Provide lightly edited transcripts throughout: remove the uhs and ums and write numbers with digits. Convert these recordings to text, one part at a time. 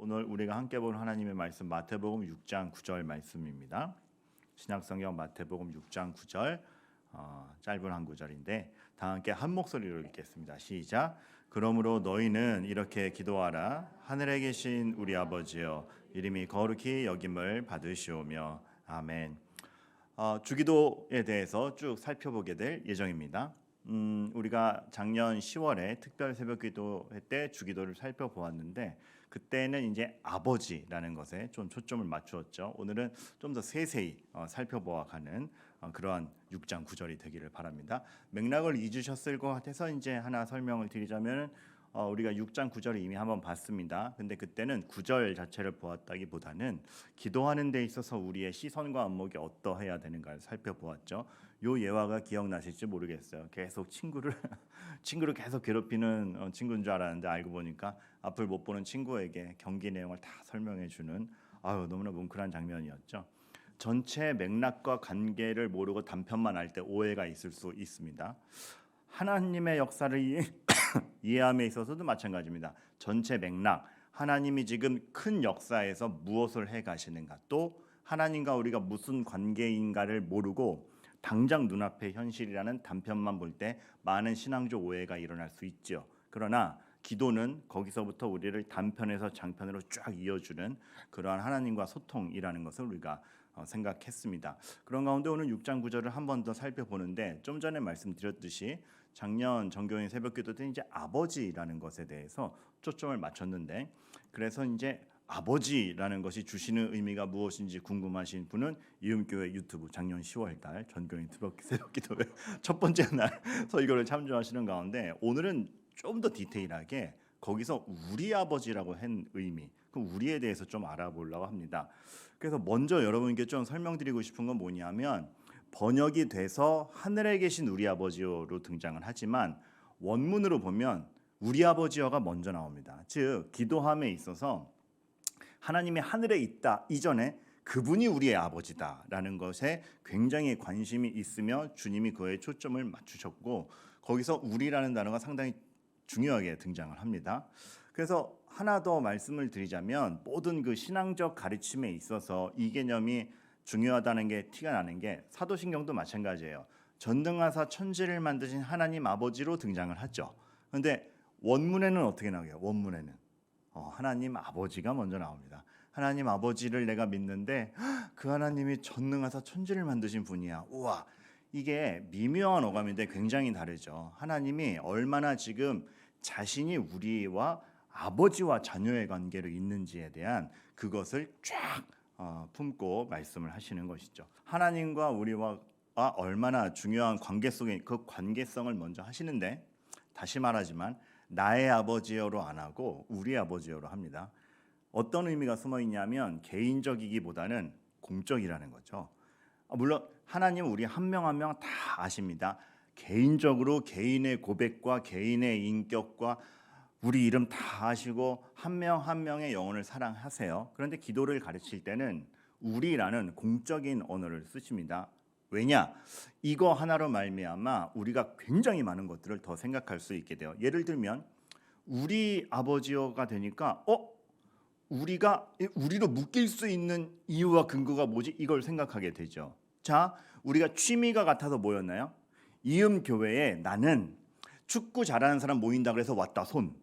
오늘 우리가 함께 볼 하나님의 말씀 마태복음 6장 9절 말씀입니다. 신약성경 마태복음 6장 9절 짧은 한 구절인데 다 함께 한 목소리로 읽겠습니다. 시작. 그러므로 너희는 이렇게 기도하라. 하늘에 계신 우리 아버지여 이름이 거룩히 여김을 받으시오며. 아멘. 주기도에 대해서 쭉 살펴보게 될 예정입니다. 우리가 작년 10월에 특별 새벽기도 때 주기도를 살펴보았는데 그때는 이제 아버지라는 것에 좀 초점을 맞추었죠. 오늘은 좀 더 세세히 살펴보아가는 그러한 6장 9절이 되기를 바랍니다. 맥락을 잊으셨을 것 같아서 이제 하나 설명을 드리자면 우리가 6장 9절을 이미 한번 봤습니다. 근데 그때는 9절 자체를 보았다기보다는 기도하는 데 있어서 우리의 시선과 안목이 어떠해야 되는가를 살펴보았죠. 요 예화가 기억나실지 모르겠어요. 계속 친구를 계속 괴롭히는 친구인 줄 알았는데 알고 보니까 앞을 못 보는 친구에게 경기 내용을 다 설명해 주는 너무나 뭉클한 장면이었죠. 전체 맥락과 관계를 모르고 단편만 알 때 오해가 있을 수 있습니다. 하나님의 역사를 이해함에 있어서도 마찬가지입니다. 전체 맥락, 하나님이 지금 큰 역사에서 무엇을 해 가시는가, 또 하나님과 우리가 무슨 관계인가를 모르고 당장 눈앞의 현실이라는 단편만 볼 때 많은 신앙적 오해가 일어날 수 있죠. 그러나 기도는 거기서부터 우리를 단편에서 장편으로 쫙 이어주는 그러한 하나님과 소통이라는 것을 우리가 생각했습니다. 그런 가운데 오늘 6장 9절을 한 번 더 살펴보는데 좀 전에 말씀드렸듯이 작년 정교인 새벽기도 때 이제 아버지라는 것에 대해서 초점을 맞췄는데, 그래서 이제 아버지라는 것이 주시는 의미가 무엇인지 궁금하신 분은 이음교회 유튜브 작년 10월달 전교인 새벽기도회 첫 번째 날 설교를 참조하시는 가운데 오늘은 좀 더 디테일하게 거기서 우리 아버지라고 한 의미, 그 우리에 대해서 좀 알아보려고 합니다. 그래서 먼저 여러분께 좀 설명드리고 싶은 건 뭐냐면, 번역이 돼서 하늘에 계신 우리 아버지요로 등장을 하지만 원문으로 보면 우리 아버지요가 먼저 나옵니다. 즉 기도함에 있어서 하나님이 하늘에 있다 이전에 그분이 우리의 아버지다라는 것에 굉장히 관심이 있으며 주님이 그에 초점을 맞추셨고, 거기서 우리라는 단어가 상당히 중요하게 등장을 합니다. 그래서 하나 더 말씀을 드리자면, 모든 그 신앙적 가르침에 있어서 이 개념이 중요하다는 게 티가 나는 게 사도신경도 마찬가지예요. 전능하사 천지를 만드신 하나님 아버지로 등장을 하죠. 그런데 원문에는 어떻게 나와요? 원문에는 하나님 아버지가 먼저 나옵니다. 하나님 아버지를 내가 믿는데 그 하나님이 전능하사 천지를 만드신 분이야. 우와, 이게 미묘한 어감인데 굉장히 다르죠. 하나님이 얼마나 지금 자신이 우리와 아버지와 자녀의 관계로 있는지에 대한 그것을 쫙 품고 말씀을 하시는 것이죠. 하나님과 우리와 얼마나 중요한 관계 속에 그 관계성을 먼저 하시는데, 다시 말하지만 나의 아버지여로 안 하고 우리 아버지여로 합니다. 어떤 의미가 숨어 있냐면 개인적이기보다는 공적이라는 거죠. 물론 하나님은 우리 한 명 한 명 다 아십니다. 개인적으로 개인의 고백과 개인의 인격과 우리 이름 다 아시고 한 명 한 명의 영혼을 사랑하세요. 그런데 기도를 가르칠 때는 우리라는 공적인 언어를 쓰십니다. 왜냐? 이거 하나로 말미암아 우리가 굉장히 많은 것들을 더 생각할 수 있게 돼요. 예를 들면 우리 아버지가 되니까 우리로 묶일 수 있는 이유와 근거가 뭐지? 이걸 생각하게 되죠. 자, 우리가 취미가 같아서 모였나요? 이음 교회에 나는 축구 잘하는 사람 모인다 그래서 왔다 손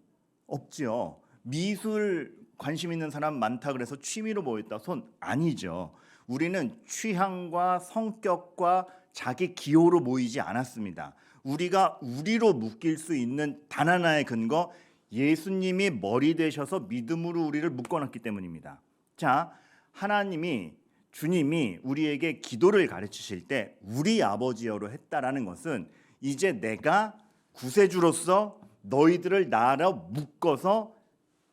없지요. 미술 관심 있는 사람 많다 그래서 취미로 모였다 손 아니죠. 우리는 취향과 성격과 자기 기호로 모이지 않았습니다. 우리가 우리로 묶일 수 있는 단 하나의 근거, 예수님이 머리 되셔서 믿음으로 우리를 묶어놨기 때문입니다. 자, 주님이 우리에게 기도를 가르치실 때 우리 아버지여로 했다라는 것은 이제 내가 구세주로서 너희들을 나로 묶어서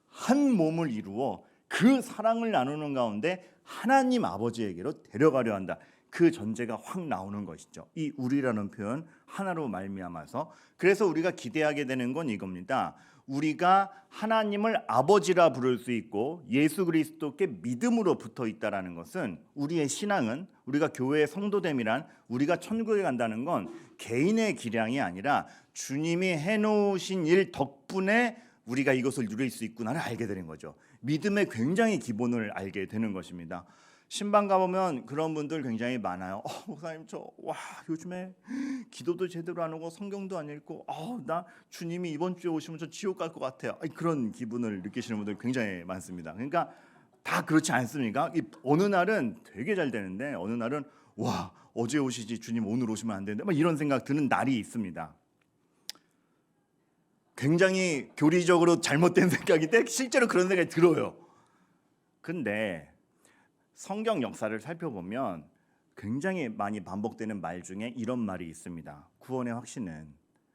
한 몸을 이루어 그 사랑을 나누는 가운데 하나님 아버지에게로 데려가려 한다. 그 전제가 확 나오는 것이죠. 이 우리라는 표현 하나로 말미암아서. 그래서 우리가 기대하게 되는 건 이겁니다. 우리가 하나님을 아버지라 부를 수 있고 예수 그리스도께 믿음으로 붙어 있다라는 것은, 우리의 신앙은, 우리가 교회의 성도됨이란, 우리가 천국에 간다는 건 개인의 기량이 아니라 주님이 해놓으신 일 덕분에 우리가 이것을 누릴 수 있구나를 알게 되는 거죠. 믿음의 굉장히 기본을 알게 되는 것입니다. 신방 가보면 그런 분들 굉장히 많아요. 목사님 요즘에 기도도 제대로 안 하고 성경도 안 읽고 나 주님이 이번 주에 오시면 저 지옥 갈 것 같아요. 그런 기분을 느끼시는 분들 굉장히 많습니다. 그러니까 다 그렇지 않습니까? 어느 날은 되게 잘 되는데 어느 날은 어제 오시지 주님 오늘 오시면 안 되는데 이런 생각 드는 날이 있습니다. 굉장히 교리적으로 잘못된 생각인데 실제로 그런 생각이 들어요. 근데 성경 역사를 살펴보면 굉장히 많이 반복되는 말 중에 이런 말이 있습니다. 구원의 확신은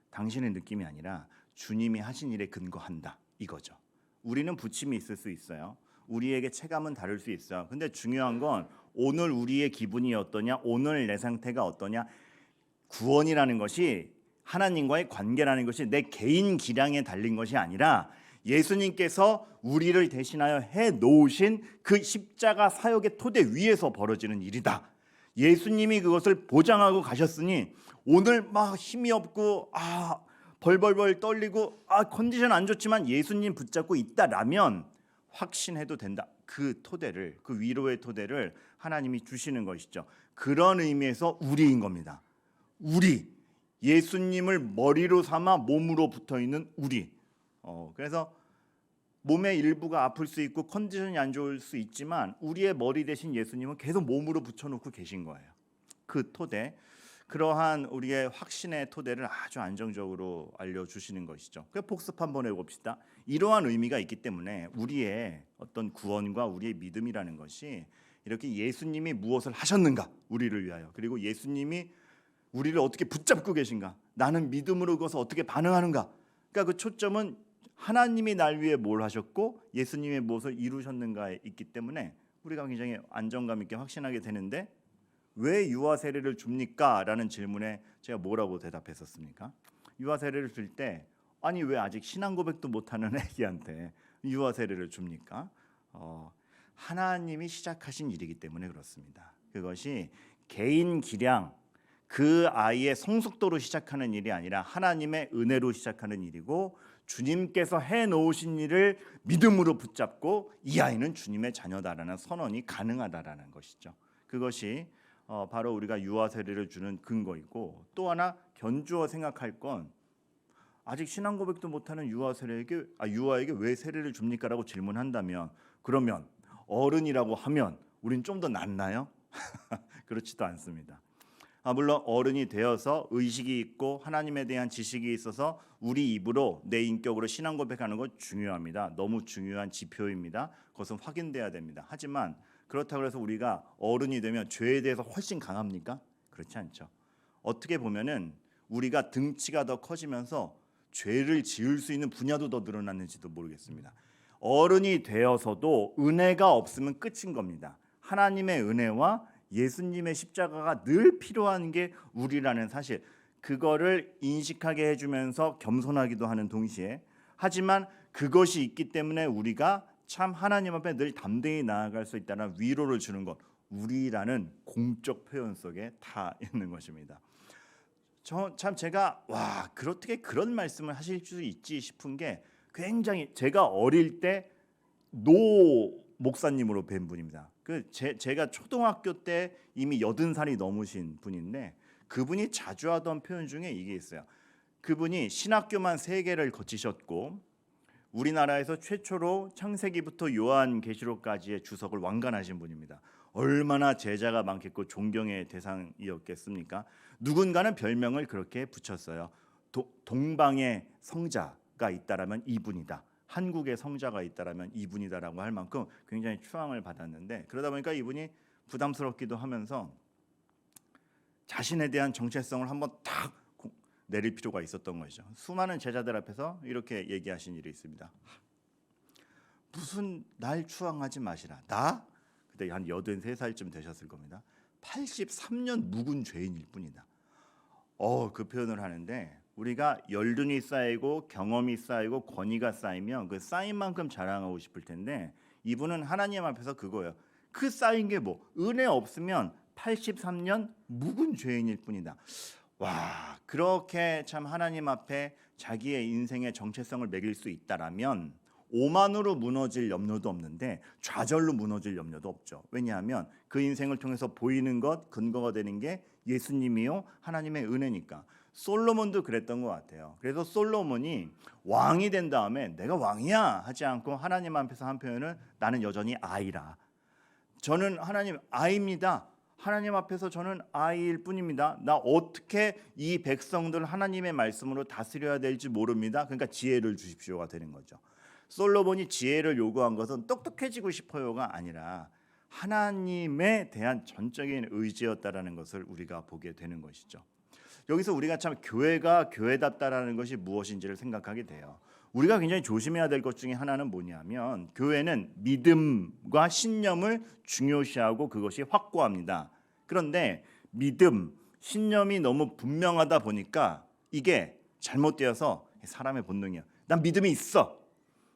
당신의 느낌이 아니라 주님이 하신 일에 근거한다 이거죠. 우리는 부침이 있을 수 있어요. 우리에게 체감은 다를 수 있어요. 근데 중요한 건 오늘 우리의 기분이 어떠냐, 오늘 내 상태가 어떠냐. 구원이라는 것이 하나님과의 관계라는 것이 내 개인 기량에 달린 것이 아니라 예수님께서 우리를 대신하여 해 놓으신 그 십자가 사역의 토대 위에서 벌어지는 일이다. 예수님이 그것을 보장하고 가셨으니 오늘 막 힘이 없고 벌벌벌 떨리고 컨디션 안 좋지만 예수님 붙잡고 있다라면 확신해도 된다. 그 토대를, 그 위로의 토대를 하나님이 주시는 것이죠. 그런 의미에서 우리인 겁니다. 우리, 예수님을 머리로 삼아 몸으로 붙어있는 우리. 그래서 몸의 일부가 아플 수 있고 컨디션이 안 좋을 수 있지만 우리의 머리 대신 예수님은 계속 몸으로 붙여놓고 계신 거예요. 그 토대, 그러한 우리의 확신의 토대를 아주 안정적으로 알려주시는 것이죠. 그래서 복습 한번 해봅시다. 이러한 의미가 있기 때문에 우리의 어떤 구원과 우리의 믿음이라는 것이 이렇게 예수님이 무엇을 하셨는가, 우리를 위하여, 그리고 예수님이 우리를 어떻게 붙잡고 계신가, 나는 믿음으로 그것을 어떻게 반응하는가. 그러니까 그 초점은 하나님이 날 위해 뭘 하셨고 예수님의 무엇을 이루셨는가에 있기 때문에 우리가 굉장히 안정감 있게 확신하게 되는데, 왜 유아 세례를 줍니까? 라는 질문에 제가 뭐라고 대답했었습니까? 유아 세례를 줄 때 왜 아직 신앙 고백도 못하는 애기한테 유아 세례를 줍니까? 하나님이 시작하신 일이기 때문에 그렇습니다. 그것이 개인 기량, 그 아이의 성숙도로 시작하는 일이 아니라 하나님의 은혜로 시작하는 일이고, 주님께서 해놓으신 일을 믿음으로 붙잡고 이 아이는 주님의 자녀다라는 선언이 가능하다라는 것이죠. 그것이 바로 우리가 유아 세례를 주는 근거이고, 또 하나 견주어 생각할 건, 아직 신앙 고백도 못하는 유아에게 왜 세례를 줍니까? 라고 질문한다면, 그러면 어른이라고 하면 우린 좀 더 낫나요? 그렇지도 않습니다. 물론 어른이 되어서 의식이 있고 하나님에 대한 지식이 있어서 우리 입으로 내 인격으로 신앙 고백하는 것 중요합니다. 너무 중요한 지표입니다. 그것은 확인돼야 됩니다. 하지만 그렇다고 해서 우리가 어른이 되면 죄에 대해서 훨씬 강합니까? 그렇지 않죠. 어떻게 보면은 우리가 등치가 더 커지면서 죄를 지을 수 있는 분야도 더 늘어났는지도 모르겠습니다. 어른이 되어서도 은혜가 없으면 끝인 겁니다. 하나님의 은혜와 예수님의 십자가가 늘 필요한 게 우리라는 사실, 그거를 인식하게 해주면서 겸손하기도 하는 동시에, 하지만 그것이 있기 때문에 우리가 참 하나님 앞에 늘 담대히 나아갈 수 있다는 위로를 주는 것, 우리라는 공적 표현 속에 다 있는 것입니다. 제가 어떻게 그런 말씀을 하실 수 있지 싶은 게, 굉장히 제가 어릴 때 노 목사님으로 뵌 분입니다. 제가 초등학교 때 이미 80살이 넘으신 분인데, 그분이 자주 하던 표현 중에 이게 있어요. 그분이 신학교만 3개를 거치셨고 우리나라에서 최초로 창세기부터 요한계시록까지의 주석을 완간하신 분입니다. 얼마나 제자가 많겠고 존경의 대상이었겠습니까? 누군가는 별명을 그렇게 붙였어요. 동방의 성자가 있다라면 이분이다. 한국의 성자가 있다라면 이분이다라고 할 만큼 굉장히 추앙을 받았는데, 그러다 보니까 이분이 부담스럽기도 하면서 자신에 대한 정체성을 한번 딱 내릴 필요가 있었던 것이죠. 수많은 제자들 앞에서 이렇게 얘기하신 일이 있습니다. 무슨 날 추앙하지 마시라. 나 그때 한 83살쯤 되셨을 겁니다. 83년 묵은 죄인일 뿐이다. 그 표현을 하는데, 우리가 연륜이 쌓이고 경험이 쌓이고 권위가 쌓이면 그 쌓인 만큼 자랑하고 싶을 텐데, 이분은 하나님 앞에서 그거예요. 그 쌓인 게 은혜 없으면 83년 묵은 죄인일 뿐이다. 그렇게 참 하나님 앞에 자기의 인생의 정체성을 매길 수 있다라면 오만으로 무너질 염려도 없는데 좌절로 무너질 염려도 없죠. 왜냐하면 그 인생을 통해서 보이는 것, 근거가 되는 게 예수님이요 하나님의 은혜니까. 솔로몬도 그랬던 것 같아요. 그래서 솔로몬이 왕이 된 다음에 내가 왕이야 하지 않고 하나님 앞에서 한 표현은 나는 여전히 아이라. 저는 하나님 아이입니다. 하나님 앞에서 저는 아이일 뿐입니다. 나 어떻게 이 백성들 하나님의 말씀으로 다스려야 될지 모릅니다. 그러니까 지혜를 주십시오가 되는 거죠. 솔로몬이 지혜를 요구한 것은 똑똑해지고 싶어요가 아니라 하나님에 대한 전적인 의지였다라는 것을 우리가 보게 되는 것이죠. 여기서 우리가 참 교회가 교회답다라는 것이 무엇인지를 생각하게 돼요. 우리가 굉장히 조심해야 될 것 중에 하나는 뭐냐면 교회는 믿음과 신념을 중요시하고 그것이 확고합니다. 그런데 믿음, 신념이 너무 분명하다 보니까 이게 잘못되어서 사람의 본능이야. 난 믿음이 있어.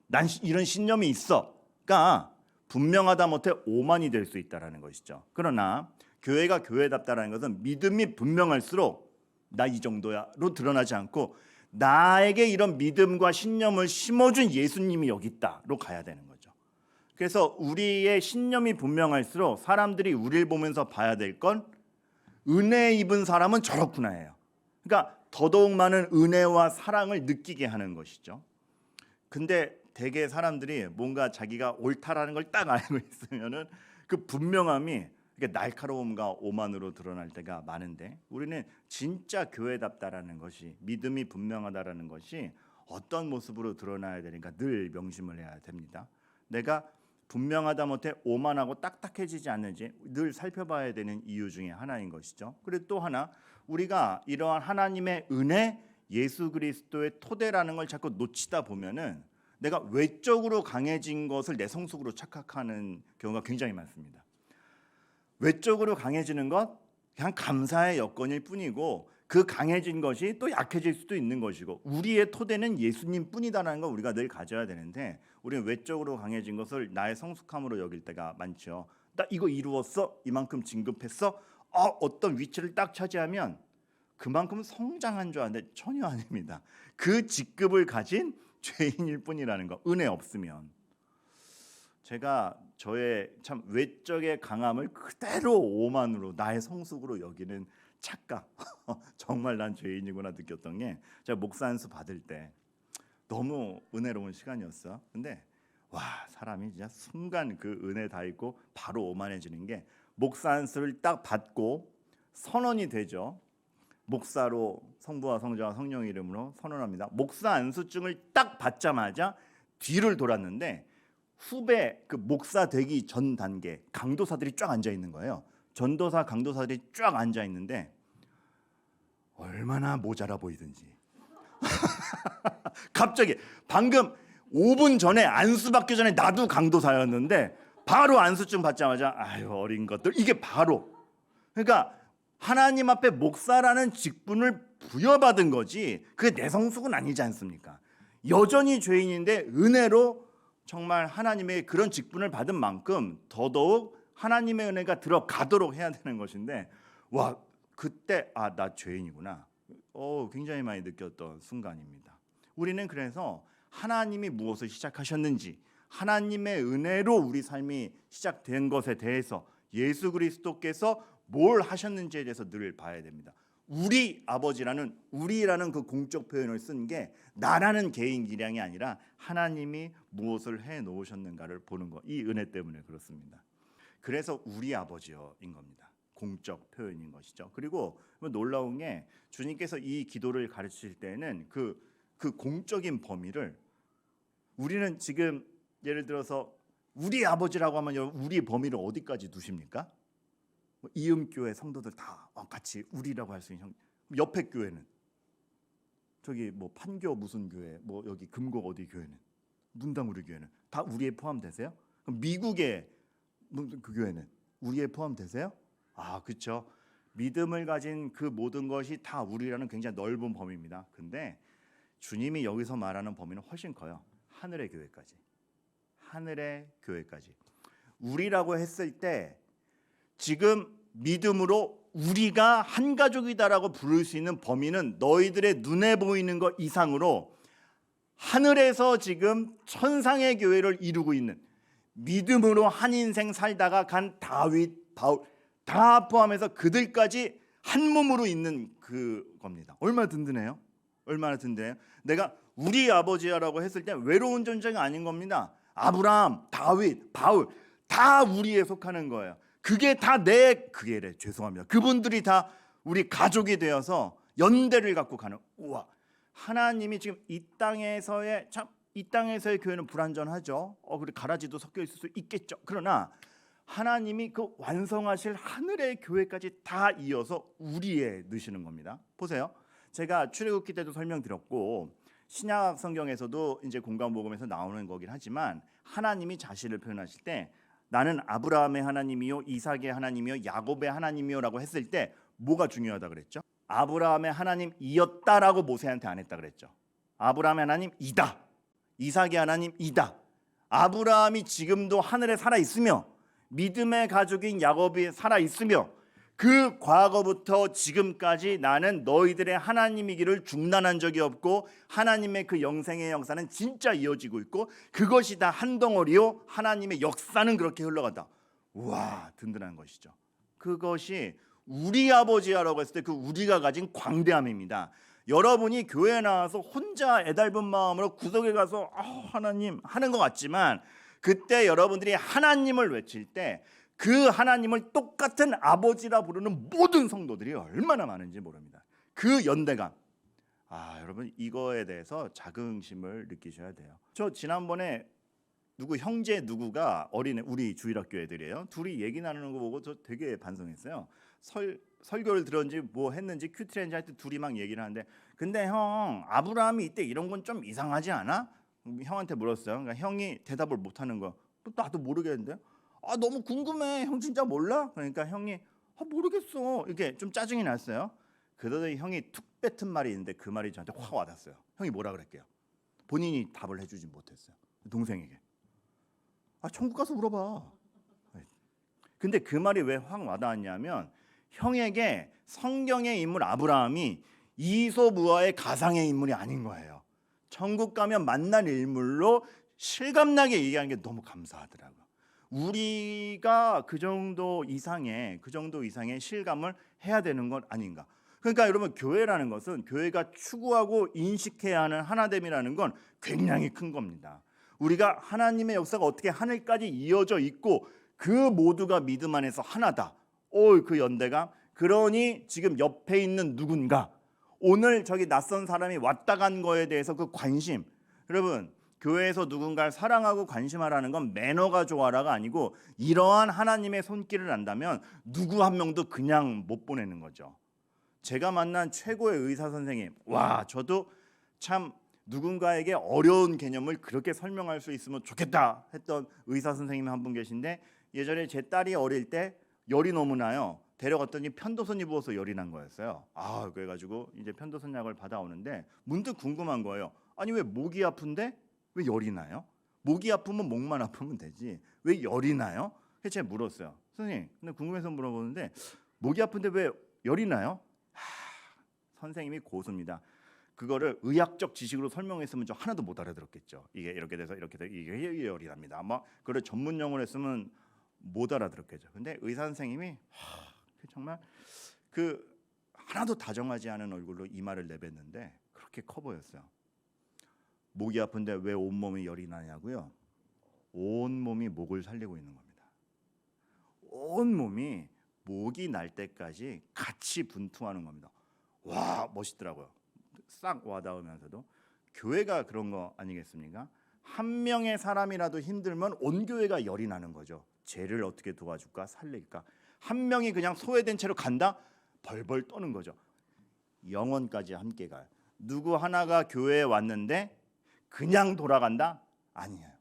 난 이런 신념이 있어. 그러니까 분명하다 못해 오만이 될 수 있다라는 것이죠. 그러나 교회가 교회답다라는 것은 믿음이 분명할수록 나 이 정도야로 드러나지 않고 나에게 이런 믿음과 신념을 심어준 예수님이 여기 있다로 가야 되는 거죠. 그래서 우리의 신념이 분명할수록 사람들이 우리를 보면서 봐야 될 건 은혜 입은 사람은 저렇구나예요. 그러니까 더더욱 많은 은혜와 사랑을 느끼게 하는 것이죠. 근데 대개 사람들이 뭔가 자기가 옳다라는 걸 딱 알고 있으면은 그 분명함이 날카로움과 오만으로 드러날 때가 많은데 우리는 진짜 교회답다라는 것이 믿음이 분명하다라는 것이 어떤 모습으로 드러나야 되니까 늘 명심을 해야 됩니다. 내가 분명하다 못해 오만하고 딱딱해지지 않는지 늘 살펴봐야 되는 이유 중에 하나인 것이죠. 그리고 또 하나 우리가 이러한 하나님의 은혜 예수 그리스도의 토대라는 걸 자꾸 놓치다 보면은 내가 외적으로 강해진 것을 내 성숙으로 착각하는 경우가 굉장히 많습니다. 외적으로 강해지는 것 그냥 감사의 여건일 뿐이고 그 강해진 것이 또 약해질 수도 있는 것이고 우리의 토대는 예수님 뿐이다라는 걸 우리가 늘 가져야 되는데 우리는 외적으로 강해진 것을 나의 성숙함으로 여길 때가 많죠. 나 이거 이루었어? 이만큼 진급했어? 어떤 위치를 딱 차지하면 그만큼 성장한 줄 아는데 전혀 아닙니다. 그 직급을 가진 죄인일 뿐이라는 거. 은혜 없으면. 제가 저의 참 외적의 강함을 그대로 오만으로 나의 성숙으로 여기는 착각. 정말 난 죄인이구나 느꼈던 게 제가 목사 안수 받을 때 너무 은혜로운 시간이었어. 근데 와 사람이 진짜 순간 그 은혜 다 있고 바로 오만해지는 게 목사 안수를 딱 받고 선언이 되죠. 목사로 성부와 성자와 성령 이름으로 선언합니다. 목사 안수증을 딱 받자마자 뒤를 돌았는데 후배 그 목사 되기 전 단계 강도사들이 쫙 앉아 있는 거예요. 전도사 강도사들이 쫙 앉아 있는데 얼마나 모자라 보이든지 갑자기 방금 5분 전에 안수 받기 전에 나도 강도사였는데 바로 안수증 받자마자 아유 어린 것들 이게 바로 그러니까 하나님 앞에 목사라는 직분을 부여받은 거지 그게 내 성숙은 아니지 않습니까? 여전히 죄인인데 은혜로 정말 하나님의 그런 직분을 받은 만큼 더더욱 하나님의 은혜가 들어가도록 해야 되는 것인데 와 그때 나 죄인이구나 굉장히 많이 느꼈던 순간입니다. 우리는 그래서 하나님이 무엇을 시작하셨는지 하나님의 은혜로 우리 삶이 시작된 것에 대해서 예수 그리스도께서 뭘 하셨는지에 대해서 늘 봐야 됩니다. 우리 아버지라는 우리라는 그 공적 표현을 쓴 게 나라는 개인 기량이 아니라 하나님이 무엇을 해 놓으셨는가를 보는 거. 이 은혜 때문에 그렇습니다. 그래서 우리 아버지여인 겁니다. 공적 표현인 것이죠. 그리고 놀라운 게 주님께서 이 기도를 가르치실 때는 그 공적인 범위를 우리는 지금 예를 들어서 우리 아버지라고 하면 우리 범위를 어디까지 두십니까? 이음교회 성도들 다 같이 우리라고 할 수 있는 옆에 교회는 저기 뭐 판교 무슨 교회 뭐 여기 금곡 어디 교회는 문당 우리 교회는 다 우리에 포함되세요? 그럼 미국의 그 교회는 우리에 포함되세요? 그렇죠. 믿음을 가진 그 모든 것이 다 우리라는 굉장히 넓은 범위입니다. 근데 주님이 여기서 말하는 범위는 훨씬 커요. 하늘의 교회까지. 하늘의 교회까지. 우리라고 했을 때 지금 믿음으로 우리가 한 가족이다라고 부를 수 있는 범위는 너희들의 눈에 보이는 것 이상으로 하늘에서 지금 천상의 교회를 이루고 있는, 믿음으로 한 인생 살다가 간 다윗, 바울 다 포함해서 그들까지 한 몸으로 있는 그겁니다. 얼마나 든든해요? 얼마나 든든해요? 내가 우리 아버지야라고 했을 때 외로운 존재가 아닌 겁니다. 아브라함, 다윗, 바울 다 우리에 속하는 거예요. 그게 다 죄송합니다. 그분들이 다 우리 가족이 되어서 연대를 갖고 가는. 우와, 하나님이 지금 이 땅에서의 교회는 불완전하죠. 그리고 가라지도 섞여 있을 수 있겠죠. 그러나 하나님이 그 완성하실 하늘의 교회까지 다 이어서 우리에 넣으시는 겁니다. 보세요. 제가 출애굽기 때도 설명드렸고 신약 성경에서도 이제 공감 복음에서 나오는 거긴 하지만 하나님이 자신을 표현하실 때 나는 아브라함의 하나님이요 이삭의 하나님이요 야곱의 하나님이요라고 했을 때 뭐가 중요하다 그랬죠? 아브라함의 하나님이었다라고 모세한테 안 했다 그랬죠. 아브라함의 하나님이다. 이삭의 하나님이다. 아브라함이 지금도 하늘에 살아 있으며 믿음의 가족인 야곱이 살아 있으며 그 과거부터 지금까지 나는 너희들의 하나님이기를 중단한 적이 없고 하나님의 그 영생의 역사는 진짜 이어지고 있고 그것이 다 한 덩어리요 하나님의 역사는 그렇게 흘러간다. 우와, 든든한 것이죠. 그것이 우리 아버지야라고 했을 때 그 우리가 가진 광대함입니다. 여러분이 교회에 나와서 혼자 애달픈 마음으로 구석에 가서 하나님 하는 것 같지만 그때 여러분들이 하나님을 외칠 때 그 하나님을 똑같은 아버지라 부르는 모든 성도들이 얼마나 많은지 모릅니다. 그 연대감. 여러분 이거에 대해서 자긍심을 느끼셔야 돼요. 저 지난번에 형제 누구가 어린애 우리 주일학교 애들이에요. 둘이 얘기 나누는 거 보고 저 되게 반성했어요. 설교를 들었는지 뭐 했는지 큐트렌즈 할 때 둘이 막 얘기를 하는데 근데 형 아브라함이 이때 이런 건 좀 이상하지 않아? 형한테 물었어요. 그러니까 형이 대답을 못하는 거. 나도 모르겠는데. 너무 궁금해. 형 진짜 몰라? 그러니까 형이 모르겠어. 이렇게 좀 짜증이 났어요. 그러더니 형이 툭 뱉은 말이 있는데 그 말이 저한테 확 와닿았어요. 형이 뭐라 그랬게요? 본인이 답을 해주지 못했어요. 동생에게. 천국 가서 물어봐. 근데 그 말이 왜 확 와닿았냐면 형에게 성경의 인물 아브라함이 이솝우화의 가상의 인물이 아닌 거예요. 천국 가면 만날 인물로 실감나게 얘기하는 게 너무 감사하더라고요. 우리가 그 정도 이상의 실감을 해야 되는 건 아닌가. 그러니까 여러분 교회라는 것은 교회가 추구하고 인식해야 하는 하나됨이라는 건 굉장히 큰 겁니다. 우리가 하나님의 역사가 어떻게 하늘까지 이어져 있고 그 모두가 믿음 안에서 하나다. 그 연대감. 그러니 지금 옆에 있는 누군가 오늘 저기 낯선 사람이 왔다 간 거에 대해서 그 관심. 여러분 교회에서 누군가를 사랑하고 관심하라는 건 매너가 좋아라가 아니고 이러한 하나님의 손길을 안다면 누구 한 명도 그냥 못 보내는 거죠. 제가 만난 최고의 의사 선생님. 저도 참 누군가에게 어려운 개념을 그렇게 설명할 수 있으면 좋겠다 했던 의사 선생님이 한 분 계신데 예전에 제 딸이 어릴 때 열이 너무 나요. 데려갔더니 편도선이 부어서 열이 난 거였어요. 그래가지고 이제 편도선 약을 받아오는데 문득 궁금한 거예요. 아니 왜 목이 아픈데 왜 열이 나요? 목이 아프면 목만 아프면 되지 왜 열이 나요? 그래서 제가 물었어요. 선생님, 근데 궁금해서 물어보는데 목이 아픈데 왜 열이 나요? 선생님이 고수입니다. 그거를 의학적 지식으로 설명했으면 저 하나도 못 알아들었겠죠. 이게 이렇게 돼서 이렇게 돼 이게 열이 납니다. 그걸 전문 용어로 했으면 못 알아들었겠죠. 근데 의사 선생님이 정말 그 하나도 다정하지 않은 얼굴로 이 말을 내뱉는데 그렇게 커 보였어요. 목이 아픈데 왜 온몸이 열이 나냐고요? 온몸이 목을 살리고 있는 겁니다. 온몸이 목이 날 때까지 같이 분투하는 겁니다. 멋있더라고요. 싹 와닿으면서도 교회가 그런 거 아니겠습니까? 한 명의 사람이라도 힘들면 온 교회가 열이 나는 거죠. 죄를 어떻게 도와줄까 살릴까. 한 명이 그냥 소외된 채로 간다? 벌벌 떠는 거죠. 영원까지 함께 가요. 누구 하나가 교회에 왔는데 그냥 돌아간다? 아니에요.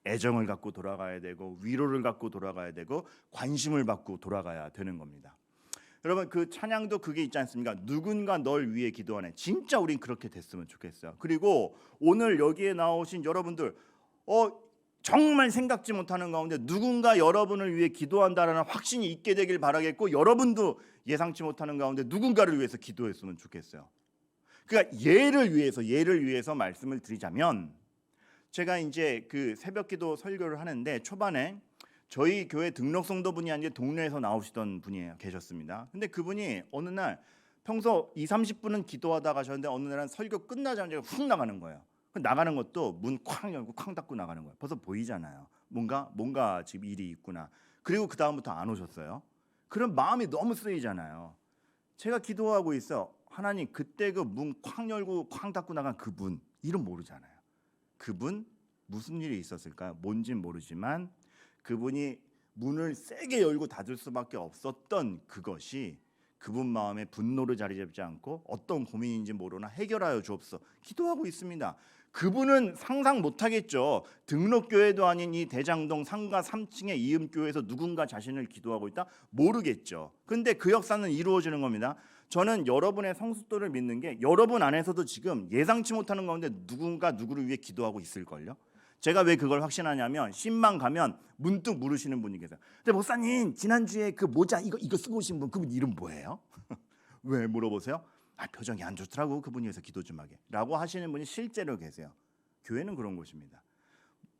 애정을 갖고 돌아가야 되고 위로를 갖고 돌아가야 되고 관심을 받고 돌아가야 되는 겁니다. 여러분 그 찬양도 그게 있지 않습니까? 누군가 널 위해 기도하네. 진짜 우린 그렇게 됐으면 좋겠어요. 그리고 오늘 여기에 나오신 여러분들 정말 생각지 못하는 가운데 누군가 여러분을 위해 기도한다라는 확신이 있게 되길 바라겠고 여러분도 예상치 못하는 가운데 누군가를 위해서 기도했으면 좋겠어요. 그러니까 예를 위해서 말씀을 드리자면, 제가 이제 그 새벽기도 설교를 하는데 초반에 저희 교회 등록 성도분이 아니라 동네에서 나오시던 분이에요. 계셨습니다. 근데 그분이 어느 날 평소 2-30분은 기도하다 가셨는데 어느 날은 설교 끝나자마자 훅 나가는 거예요. 나가는 것도 문 쾅 열고 쾅 닫고 나가는 거예요. 벌써 보이잖아요. 뭔가 지금 일이 있구나. 그리고 그 다음부터 안 오셨어요. 그럼 마음이 너무 쓰이잖아요. 제가 기도하고 있어. 하나님, 그때 그 문 쾅 열고 쾅 닫고 나간 그분 이름 모르잖아요. 그분 무슨 일이 있었을까요? 뭔진 모르지만 그분이 문을 세게 열고 닫을 수밖에 없었던 그것이 그분 마음에 분노를 자리 잡지 않고 어떤 고민인지 모르나 해결하여 주옵소서. 기도하고 있습니다. 그분은 상상 못하겠죠. 등록교회도 아닌 이 대장동 상가 3층의 이음교회에서 누군가 자신을 기도하고 있다? 모르겠죠. 근데 그 역사는 이루어지는 겁니다. 저는 여러분의 성숙도를 믿는 게 여러분 안에서도 지금 예상치 못하는 가운데 누군가 누구를 위해 기도하고 있을걸요. 제가 왜 그걸 확신하냐면 신방 가면 문득 물으시는 분이 계세요. 근데 목사님, 지난주에 그 모자 이거 쓰고 오신 분, 그분 이름 뭐예요? 왜 물어보세요? 표정이 안 좋더라고, 그분이. 해서 기도 좀 하게 라고 하시는 분이 실제로 계세요. 교회는 그런 곳입니다.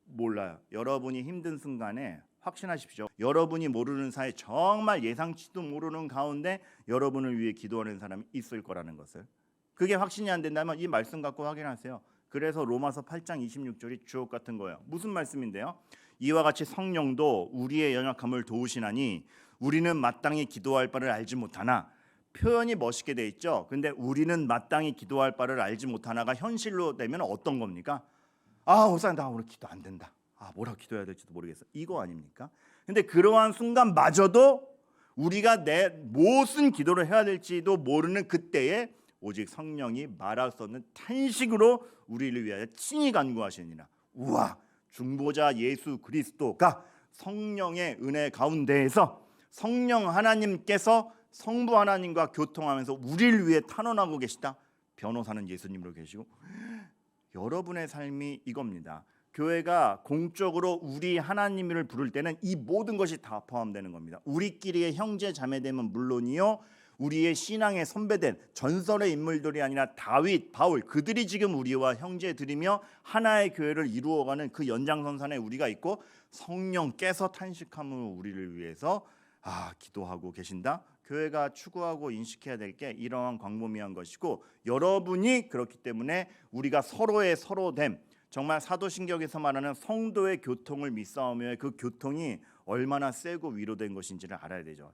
몰라요. 여러분이 힘든 순간에 확신하십시오. 여러분이 모르는 사이에 정말 예상치도 모르는 가운데 여러분을 위해 기도하는 사람이 있을 거라는 것을. 그게 확신이 안 된다면 이 말씀 갖고 확인하세요. 그래서 로마서 8장 26절이 주옥 같은 거예요. 무슨 말씀인데요? 이와 같이 성령도 우리의 연약함을 도우시나니 우리는 마땅히 기도할 바를 알지 못하나, 표현이 멋있게 돼 있죠. 근데 우리는 마땅히 기도할 바를 알지 못하나가 현실로 되면 어떤 겁니까? 목사님, 나 오늘 기도 안 된다. 뭐라고 기도해야 될지도 모르겠어. 이거 아닙니까? 근데 그러한 순간마저도 우리가 내 무슨 기도를 해야 될지도 모르는 그때에 오직 성령이 말할 수 없는 탄식으로 우리를 위하여 친히 간구하시니라. 우와, 중보자 예수 그리스도가 성령의 은혜 가운데에서 성령 하나님께서 성부 하나님과 교통하면서 우리를 위해 탄원하고 계시다. 변호사는 예수님으로 계시고. 여러분의 삶이 이겁니다. 교회가 공적으로 우리 하나님을 부를 때는 이 모든 것이 다 포함되는 겁니다. 우리끼리의 형제 자매됨은 물론이요, 우리의 신앙의 선배된 전설의 인물들이 아니라 다윗, 바울, 그들이 지금 우리와 형제들이며 하나의 교회를 이루어가는 그 연장선상에 우리가 있고, 성령께서 탄식함으로 우리를 위해서 기도하고 계신다. 교회가 추구하고 인식해야 될 게 이러한 광범위한 것이고, 여러분이 그렇기 때문에 우리가 서로의 서로됨, 정말 사도신경에서 말하는 성도의 교통을 믿사오며의 그 교통이 얼마나 세고 위로된 것인지를 알아야 되죠.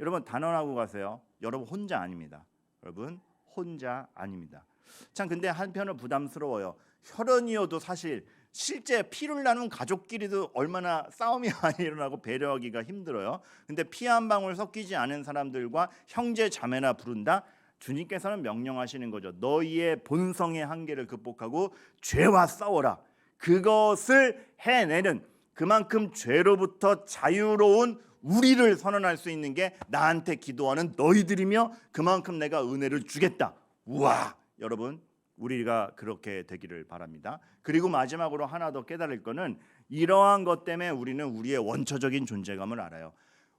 여러분 단언하고 가세요. 여러분 혼자 아닙니다. 여러분 혼자 아닙니다. 참, 근데 한편은 부담스러워요. 혈연이어도 사실 실제 피를 나눈 가족끼리도 얼마나 싸움이 많이 일어나고 배려하기가 힘들어요. 근데 피 한 방울 섞이지 않은 사람들과 형제 자매나 부른다? 주님께서는 명령하시는 거죠. 너희의 본성의 한계를 극복하고 죄와 싸워라. 그것을 해내는, 그만큼 죄로부터 자유로운 우리를 선언할 수 있는 게 나한테 기도하는 너희들이며 그만큼 내가 은혜를 주겠다. 우와, 여러분 우리가 그렇게 되기를 바랍니다. 그리고 마지막으로 하나 더 깨달을 거는, 이러한 것 때문에 우리는 우리의 원초적인 존재감을 알아요.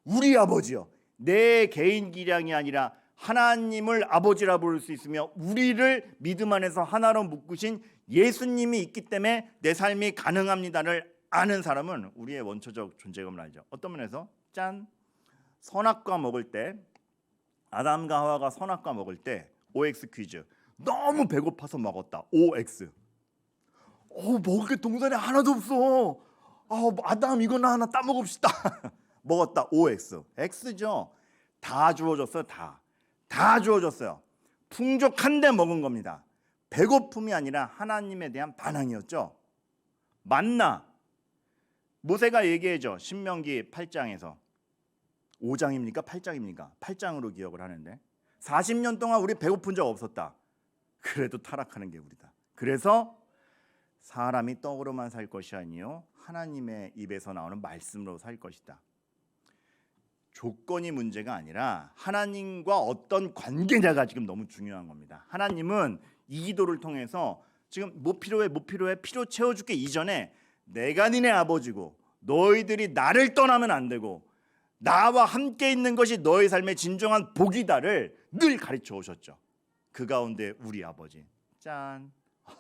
우리 아버지요, 내 개인 기량이 아니라 하나님을 아버지라 부를 수 있으며 우리를 믿음 안에서 하나로 묶으신 예수님이 있기 때문에 내 삶이 가능합니다를 아는 사람은 우리의 원초적 존재감을 알죠. 어떤 면에서 짠, 선악과 먹을 때, 아담과 하와가 선악과 먹을 때 OX 퀴즈, 너무 배고파서 먹었다. OX. 먹을 게 동산에 하나도 없어. 아담 이거나 하나 따먹읍시다. 먹었다. OX. X죠. 다 주어졌어요. 다 주어졌어요. 풍족한데 먹은 겁니다. 배고픔이 아니라 하나님에 대한 반항이었죠. 만나, 모세가 얘기해줘. 신명기 8장에서 5장입니까? 8장입니까? 8장으로 기억을 하는데 40년 동안 우리 배고픈 적 없었다. 그래도 타락하는 게 우리다. 그래서 사람이 떡으로만 살 것이 아니요 하나님의 입에서 나오는 말씀으로 살 것이다. 조건이 문제가 아니라 하나님과 어떤 관계냐가 지금 너무 중요한 겁니다. 하나님은 이 기도를 통해서 지금 뭐 필요해 필요 채워줄게 이전에 내가 니네 아버지고 너희들이 나를 떠나면 안 되고 나와 함께 있는 것이 너희 삶의 진정한 복이다를 늘 가르쳐 오셨죠. 그 가운데 우리 아버지. 짠.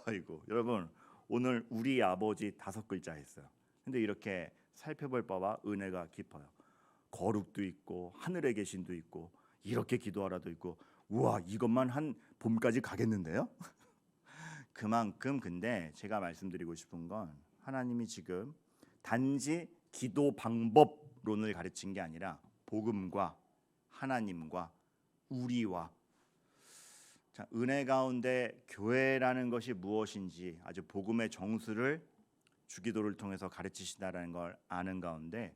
아이고 여러분 오늘 우리 아버지 5글자 했어요. 근데 이렇게 살펴볼 바와 은혜가 깊어요. 거룩도 있고 하늘에 계신도 있고 이렇게 기도하라도 있고 우와 이것만 한 봄까지 가겠는데요? 그만큼 근데 제가 말씀드리고 싶은 건 하나님이 지금 단지 기도 방법론을 가르친 게 아니라 복음과 하나님과 우리와 자, 은혜 가운데 교회라는 것이 무엇인지 아주 복음의 정수를 주기도를 통해서 가르치시다라는 걸 아는 가운데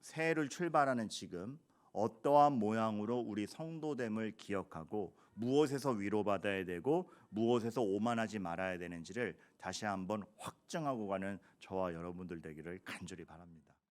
새해를 출발하는 지금 어떠한 모양으로 우리 성도됨을 기억하고 무엇에서 위로받아야 되고 무엇에서 오만하지 말아야 되는지를 다시 한번 확정하고 가는 저와 여러분들 되기를 간절히 바랍니다.